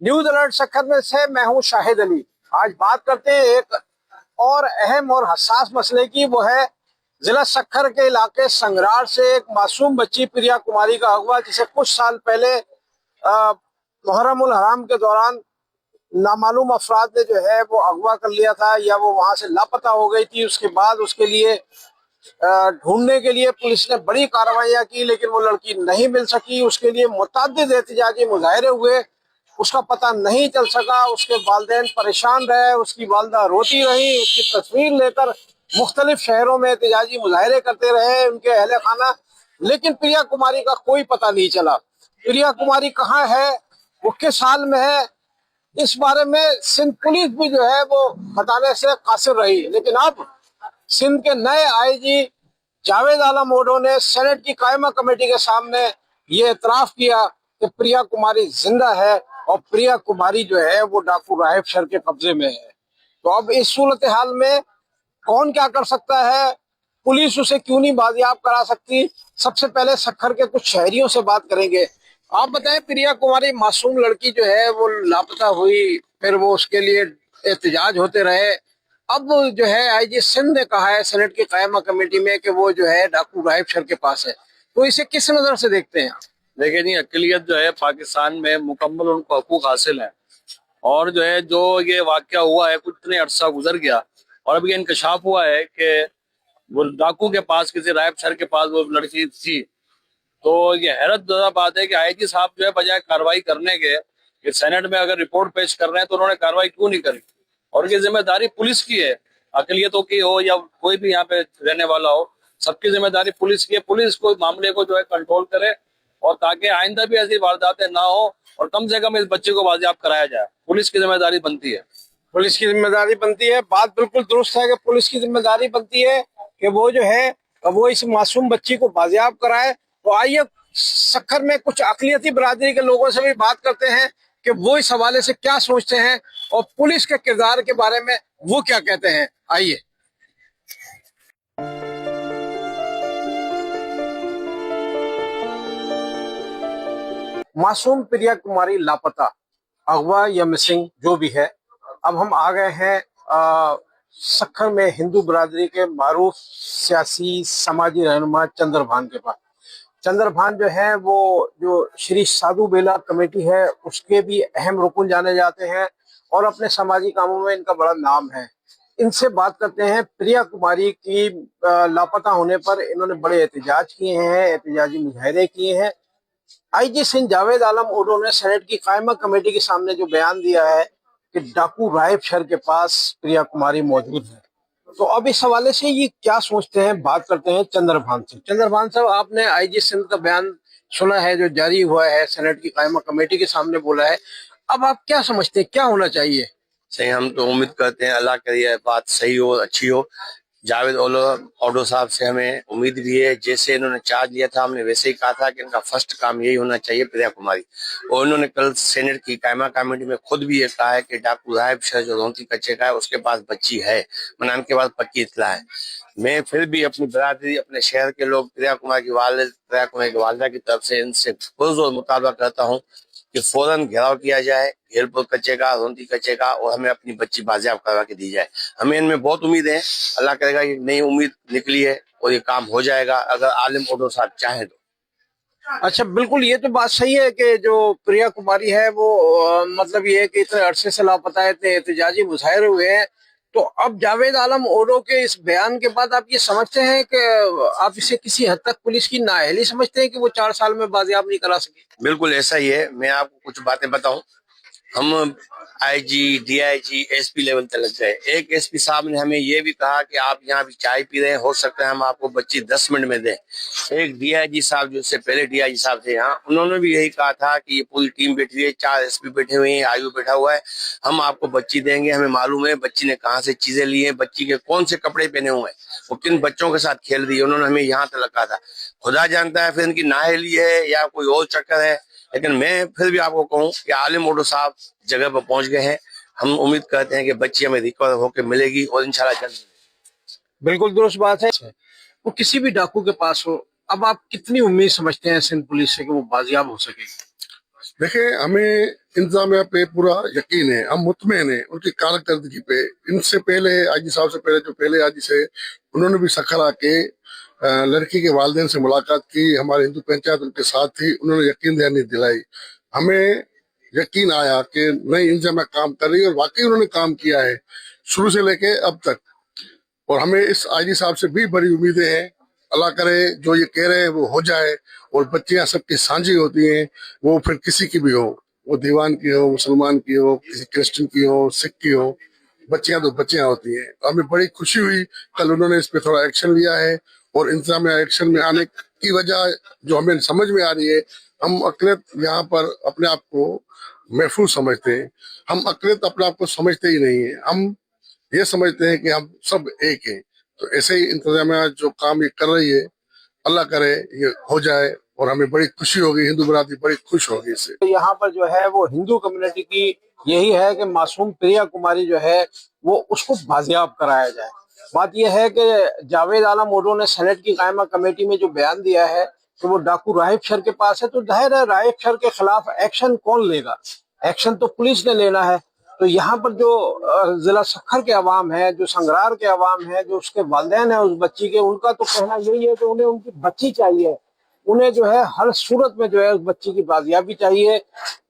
News alert Sukkur में से मैं हूं शाहिद अली। आज बात करते हैं एक और अहम और हसास मसले की। वो है जिला सक्खर के इलाके संगरार से एक मासूम बच्ची प्रिया कुमारी का अगवा, जिसे कुछ साल पहले मुहर्रम उल हराम के दौरान नामालूम अफराद ने जो है वो अगवा कर लिया था, या वो वहां से लापता हो गई थी। उसके बाद उसके लिए ढूंढने के लिए पुलिस ने बड़ी कार्रवाइयां की, लेकिन वो लड़की नहीं मिल सकी। उसके लिए मुतअद्दिद एहतजाजी मुजाहरे हुए, उसका पता नहीं चल सका। उसके वालिदैन परेशान रहे, उसकी वालदा रोती रही, उसकी तस्वीर लेकर मुख्तलिफ शहरों में एहतजाजी मुजाहरे करते रहे उनके अहले खाना, लेकिन प्रिया कुमारी का कोई पता नहीं चला। प्रिया कुमारी कहाँ है, वो किस हाल में है, इस बारे में सिंध पुलिस भी जो है वो बताने से कासिर रही। लेकिन अब सिंध के नए आईजी जावेद आलम ओडो ने सेनेट की कायमा कमेटी के सामने ये एतराफ किया कि प्रिया कुमारी जिंदा है और प्रिया कुमारी जो है वो डाकू राहिब शर के कब्जे में है। तो अब इस सूरत हाल में कौन क्या कर सकता है, पुलिस उसे क्यों नहीं बाजियाब करा सकती? सबसे पहले सक्खर के कुछ शहरियों से बात करेंगे। आप बताएं, प्रिया कुमारी मासूम लड़की जो है वो लापता हुई, फिर वो उसके लिए एहतजाज होते रहे। अब जो है आईजी सिंध ने कहा है सेनेट की कायमा कमेटी में कि वो जो है डाकू राहिब शर के पास है। तो इसे किस नजर से देखते हैं? देखिए नहीं, अकलियत जो है पाकिस्तान में मुकम्मल उनको हकूक हासिल है। और जो है जो ये वाकया हुआ है, कुछ इतने अरसा गुजर गया और अब ये इंकशाफ हुआ है कि वो डाकू के पास, किसी राहिब सर के पास वो लड़की थी। तो ये हैरत ज़दा बात है कि आईजी साहब जो है बजाय कार्रवाई करने के, कि सेनेट में अगर रिपोर्ट पेश कर रहे हैं तो उन्होंने कार्रवाई क्यों नहीं करी? और ये जिम्मेदारी पुलिस की है, अकलियतों की हो या कोई भी यहाँ पे रहने वाला हो, सबकी जिम्मेदारी पुलिस की है। पुलिस को मामले को जो है कंट्रोल करे, और ताकि आइंदा भी ऐसी वारदातें ना हो और कम से कम इस बच्चे को बाजियाब कराया जाए। पुलिस की जिम्मेदारी बनती है। पुलिस की जिम्मेदारी बनती है, बात बिल्कुल दुरुस्त है कि पुलिस की जिम्मेदारी बनती है कि वो जो है वो इस मासूम बच्ची को बाजियाब कराए। तो आइए सक्खर में कुछ अकलियती बरादरी के लोगों से भी बात करते हैं कि वो इस हवाले से क्या सोचते हैं और पुलिस के किरदार के बारे में वो क्या कहते हैं। आइए। मासूम प्रिया कुमारी लापता, अगवा या मिसिंग जो भी है, अब हम आ गए हैं सक्खर में हिंदू बरादरी के मारूफ सियासी समाजी रहनुमा चंद्रभान के पास। चंद्रभान जो है वो जो श्री साधु बेला कमेटी है उसके भी अहम रुकन जाने जाते हैं और अपने समाजी कामों में इनका बड़ा नाम है। इनसे बात करते हैं। प्रिया कुमारी की लापता होने पर इन्होंने बड़े एहतजाज किए हैं, एहतजाजी मुजाहरे किए हैं। आईजी सिंह जावेद आलम ओडो ने सेनेट की कायमा कमेटी के सामने जो बयान दिया है कि डाकू राहिब शर के पास प्रिया कुमारी मौजूद है। तो अब इस हवाले से ये क्या सोचते हैं, बात करते हैं चंद्रभान से। चंद्रभान साहब, आपने आईजी सिंध का बयान सुना है जो जारी हुआ है, सेनेट की कायमा कमेटी के सामने बोला है। अब आप क्या समझते हैं क्या होना चाहिए? सही, हम तो उम्मीद करते हैं अल्लाह करे बात सही हो, अच्छी हो। जावेद ओडो साहब से हमें उम्मीद भी है, जैसे इन्होंने चार्ज लिया था हमने वैसे ही कहा था कि इनका फर्स्ट काम यही होना चाहिए प्रिया कुमारी। और इन्होंने कल सेनेट की कायमा कमेटी में खुद भी ये कहा है कि डाकू राहिब शर जो रोंती कच्चे का है उसके पास बच्ची है, मनान के बाद पक्की इतला है। मैं फिर भी अपनी बरादरी, अपने शहर के लोग, प्रिया कुमारी की वालिदा की तरफ से इनसे पुरजोर मुतालबा करता हूँ कि फौरन घेराव किया जाए, घेरपुर कच्चे का, रोंती कच्चे का, और हमें अपनी बच्ची बाजियाब करवा के दी जाए। हमें इनमें बहुत उम्मीद है, अल्लाह करेगा ये नई उम्मीद निकली है और ये काम हो जाएगा अगर आलिम ओडो साहब चाहे तो। अच्छा, बिल्कुल, ये तो बात सही है कि जो प्रिया कुमारी है वो मतलब ये है कि इतने अरसे से लापता है, इतने एहतजाजी मुजाहरे हुए हैं। तो अब जावेद आलम ओडो के इस बयान के बाद आप ये समझते हैं कि आप इसे किसी हद तक पुलिस की नाअहली समझते हैं कि वो 4 साल में बाजियाब नहीं करा सके? बिल्कुल ऐसा ही है। मैं आपको कुछ बातें बताऊं, हम आईजी, डीआईजी, एसपी लेवल तक गए। एक एसपी साहब ने हमें ये भी कहा कि आप यहाँ भी चाय पी रहे हैं, हो सकता है हम आपको बच्ची 10 मिनट में दें। एक डीआईजी साहब जो इससे पहले डीआईजी साहब थे यहाँ, उन्होंने भी यही कहा था कि ये पूरी टीम बैठी है, 4 एसपी बैठे हुए हैं, आयु बैठा हुआ है, हम आपको बच्ची देंगे। हमें मालूम है बच्ची ने कहाँ से चीजें ली है, बच्ची के कौन से कपड़े पहने हुए हैं, वो किन बच्चों के साथ खेल रही है, उन्होंने हमें यहाँ तक कहा था। खुदा जानता है फिर इनकी नाअहली है या कोई और चक्कर है, लेकिन मैं फिर भी आपको कहूँ कि आलिम ओडो साहब जगह पर पहुंच गए हैं। हम उम्मीद करते हैं कि बच्ची हमें रिकवर होकर मिलेगी और इंशाल्लाह जल्द। बिल्कुल दुरुस्त बात है। वो किसी भी डाकू के पास हो, अब आप कितनी उम्मीद समझते हैं सिंध पुलिस से कि वो बाजियाब हो सकेगी? देखिए, हमें इंतजामिया पे पूरा यकीन है, हम मुतमईन हैं उनकी कारकर्दगी पे। इनसे पहले आईजी साहब से पहले जो पहले आईजी से, उन्होंने भी सखर आके लड़की के वालिदैन से मुलाकात की, हमारे हिंदू पंचायत उनके साथ थी, उन्होंने यकीन दहानी दिलाई। हमें यकीन आया कि नई इंतजामिया काम कर रही है, और वाकई उन्होंने काम किया है शुरू से लेके अब तक। और हमें इस आईजी साहब से भी बड़ी उम्मीदें हैं। अल्लाह करे जो ये कह रहे हैं वो हो जाए, और बच्चियां सबकी साझी होती हैं, वो फिर किसी की भी हो, वो दीवान की हो, मुसलमान की हो, किसी क्रिश्चियन की हो, सिख की हो, बच्चियां तो बच्चियां होती हैं। हमें बड़ी खुशी हुई कल उन्होंने इस पे थोड़ा एक्शन लिया है, और इंतजामिया एक्शन में आने की वजह जो हमें समझ में आ रही है, हम अकलियत यहाँ पर अपने आप को महफूज समझते हैं। हम अकलियत अपने आप को समझते ही नहीं है, हम ये समझते हैं कि हम सब एक हैं। तो ऐसे ही इंतजामिया जो काम ये कर रही है, अल्लाह करे ये हो जाए, और हमें बड़ी खुशी होगी, हिंदू बरादरी बड़ी खुश होगी इससे। यहाँ पर जो है वो हिंदू कम्युनिटी की यही है कि मासूम प्रिया कुमारी जो है वो उसको बाजियाब कराया जाए। बात यह है कि जावेद आलम ओडो ने सेनेट की कायमा कमेटी में जो बयान दिया है कि वो डाकू राहिब शर के पास है, तो जाहिर है राहिब शर के खिलाफ एक्शन कौन लेगा? एक्शन तो पुलिस ने लेना है। तो यहाँ पर जो जिला सखर के अवाम है, जो संगरार के अवाम है, जो उसके वालिदैन है उस बच्ची के, उनका तो कहना यही है कि उन्हें उनकी बच्ची चाहिए। उन्हें जो है हर सूरत में जो है उस बच्ची की बाजियाबी चाहिए।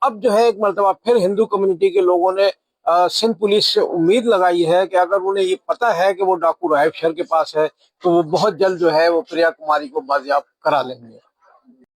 अब जो है एक मर्तबा फिर हिंदू कम्युनिटी के लोगों ने सिंध पुलिस से उम्मीद लगाई है कि अगर उन्हें ये पता है कि वो डाकू राहिब शर के पास है, तो वो बहुत जल्द जो है वो प्रिया कुमारी को बाजियाब करा लेंगे।